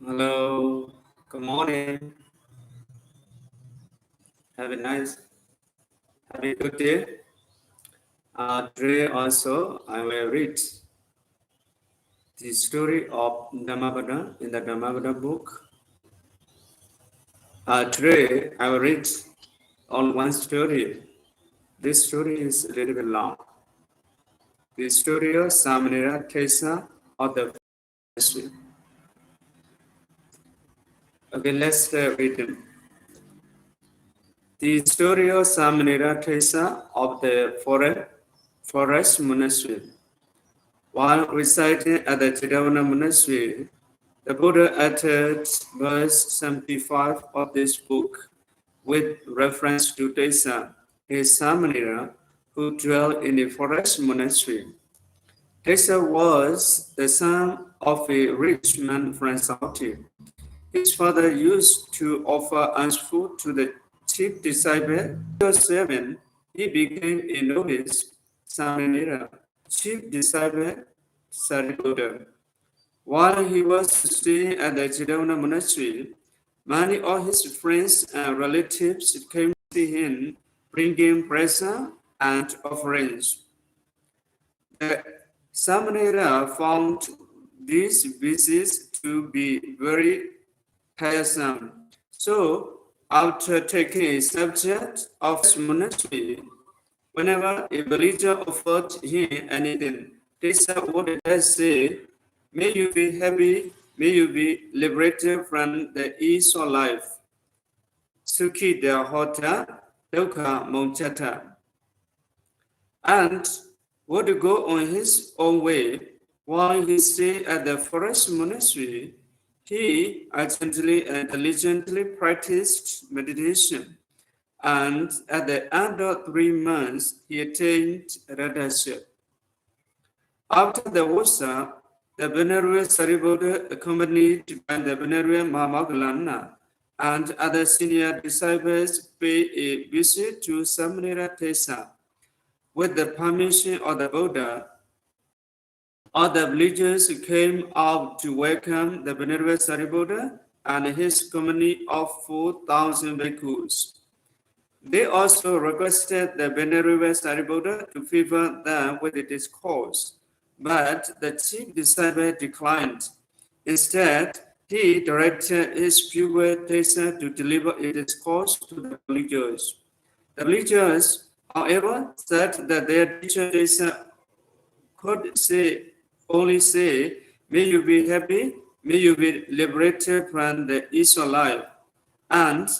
Hello, good morning. Have a good day. Today also I will read the story of Dhammavada in the Dhammavada book. Today I will read only one story. This story is a little bit long. The story of Samanera Tissa of the Monastery. Okay, let's read it. The story of Samanera Tissa of the forest monastery. While residing at the Chidavana Monastery, the Buddha uttered verse 75 of this book with reference to Tissa, his Samanera, who dwelt in the forest monastery. Tissa was the son of a rich man from Saudi. His father used to offer alms food to the chief disciple. At 7, he became a novice, Samanera, chief disciple Sariputta. While he was staying at the Chidavana monastery, many of his friends and relatives came to see him, bringing presents and offerings. The Samanera found these visits to be very tiresome. So, after taking a subject of his monastery, whenever a villager offered him anything, Tissa would just say, "May you be happy, may you be liberated from the ease of life. Sukhi de hota, dukha monchata." And would go on his own way. While he stayed at the forest monastery, he urgently and diligently practiced meditation. And at the end of 3 months, he attained Radhaship. After the Vasa, the Venerable Sariputta, accompanied by the Venerable Mahamoggallana and other senior disciples, paid a visit to Samanera Tissa. With the permission of the Buddha, all the villagers came out to welcome the Venerable Sariputta and his company of 4,000 bhikkhus. They also requested the Venerable Sariputta to favor them with a discourse, but the chief disciple declined. Instead, he directed his pupil Tissa to deliver a discourse to the villagers. The villagers, however, said that their teacher Tissa could only say, "May you be happy, may you be liberated from the ease of life," and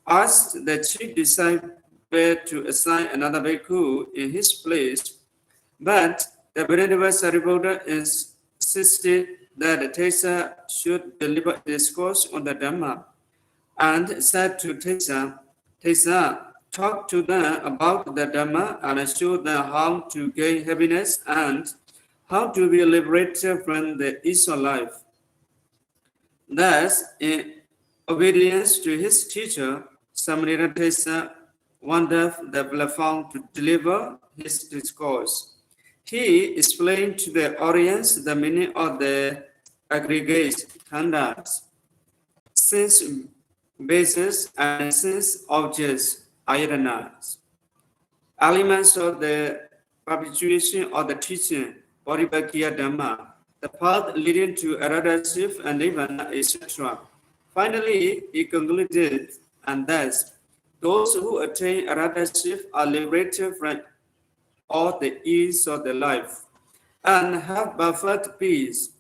asked the chief disciple to assign another bhikkhu in his place. But the Venerable Sariputta insisted that Tissa should deliver a discourse on the Dhamma, and said to Tissa, "Tissa, talk to them about the Dhamma and show them how to gain happiness and how to be liberated from the ease of life." Thus, in obedience to his teacher, Samanera Tissa wandered the platform to deliver his discourse. He explained to the audience the meaning of the aggregate khandhas, sense bases and sense objects, ayanas, elements of the perpetuation of the teaching, Paribhakya Dhamma, the path leading to Aradhaship and Nirvana, etc. Finally, he concluded, and thus, those who attain Aradhaship are liberated from all the ills of the life and have perfect peace.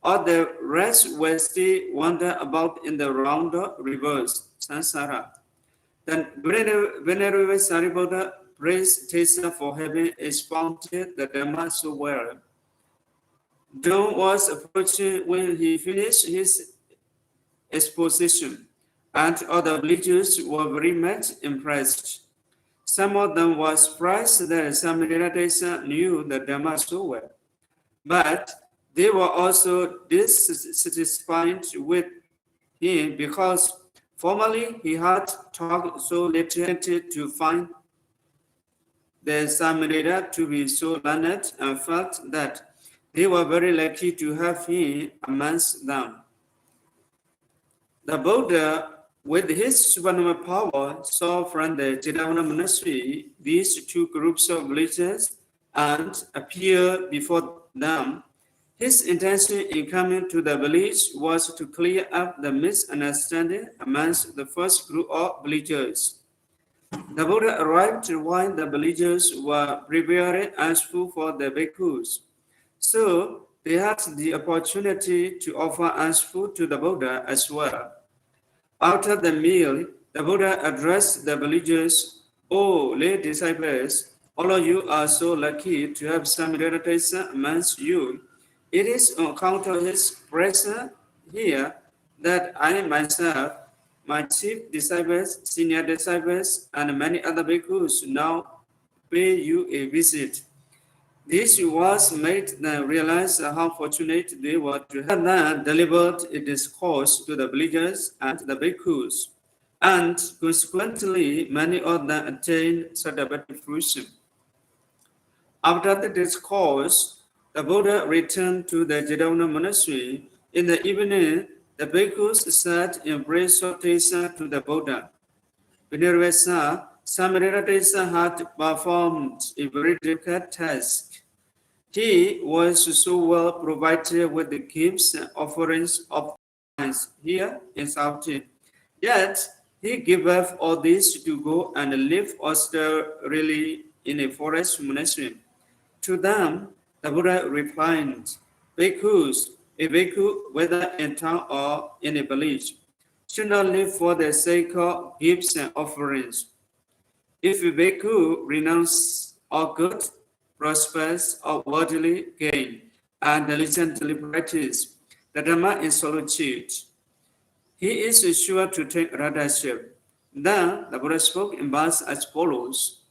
All the rest will still wander about in the round reverse, samsara. Then Venerable Sariputta praised Tissa for having expounded the Dhamma so well. Dawn was approaching when he finished his exposition, and other villagers were very much impressed. Some of them were surprised that Samanera Tissa knew the Dhamma so well, but they were also dissatisfied with him because formerly he had talked so little to find the Samanera to be so learned and felt that they were very lucky to have him amongst them. The Buddha, with his supernormal power, saw from the Jedavana monastery these two groups of villagers and appeared before them. His intention in coming to the village was to clear up the misunderstanding amongst the first group of villagers. The Buddha arrived while the villagers were preparing as food for the bhikkhus. So they had the opportunity to offer as food to the Buddha as well. After the meal, the Buddha addressed the villagers, "O lay disciples, all of you are so lucky to have Samanera Tissa amongst you. It is on account of his presence here that I myself, my chief disciples, senior disciples, and many other bhikkhus now pay you a visit." This was made them realize how fortunate they were to have then delivered a discourse to the villagers and the bhikkhus, and consequently many of them attained Sadhavati fruition. After the discourse, the Buddha returned to the Jedavana monastery. In the evening, the bhikkhus sat in praise of Tissa to the Buddha. Venerable Sir, Samanera Tissa had performed a very difficult task. He was so well provided with the gifts and offerings of thanks here in Southern. Yet he gave up all this to go and live austerely in a forest monastery. To them, the Buddha replied, "Bhikkhus, a bhikkhu, whether in town or in a village, should not live for the sake of gifts and offerings. If a bhikkhu renounces all good, prospers, or worldly gain, and diligently practice the Dhamma in solitude, he is sure to take ridership." Then the Buddha spoke in verse as follows: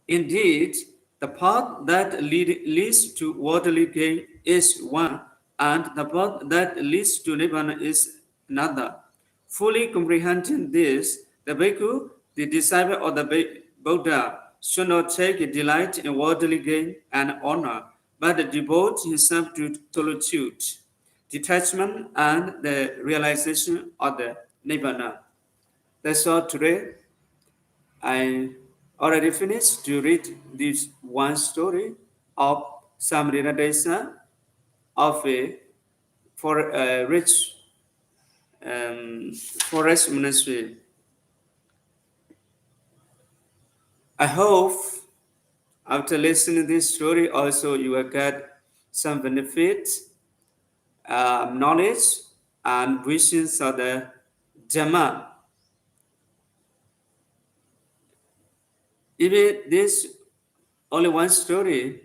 "Indeed, the path that leads to worldly gain is one, and the path that leads to Nibbana is another. Fully comprehending this, the bhikkhu, the disciple of the Buddha, should not take delight in worldly gain and honor, but devote himself to solitude, detachment, and the realization of the Nibbana." That's all today. I already finished to read this one story of Samanera Desa of a rich forest monastery. I hope after listening to this story also you will get some benefit, knowledge, and visions of the Dhamma. Even this only one story,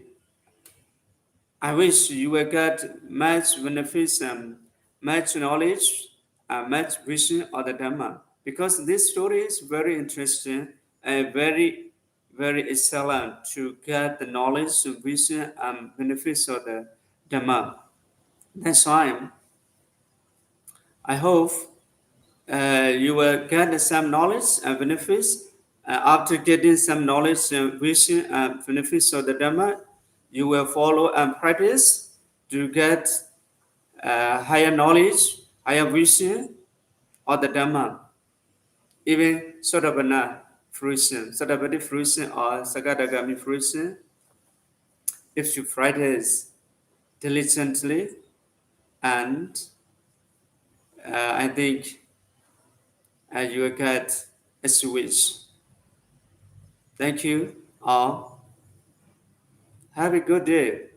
I wish you will get much benefits and much knowledge and much vision of the Dhamma. Because this story is very interesting and very, very excellent to get the knowledge, vision, and benefits of the Dhamma. That's why I hope you will get some knowledge and benefits. After getting some knowledge and vision and benefits of the Dhamma, you will follow and practice to get higher knowledge, higher vision of the Dhamma, even Sodavana fruition, Sodavati fruition or Sagadagami fruition. If you practice diligently, and I think you will get a switch. Thank you all. Have a good day.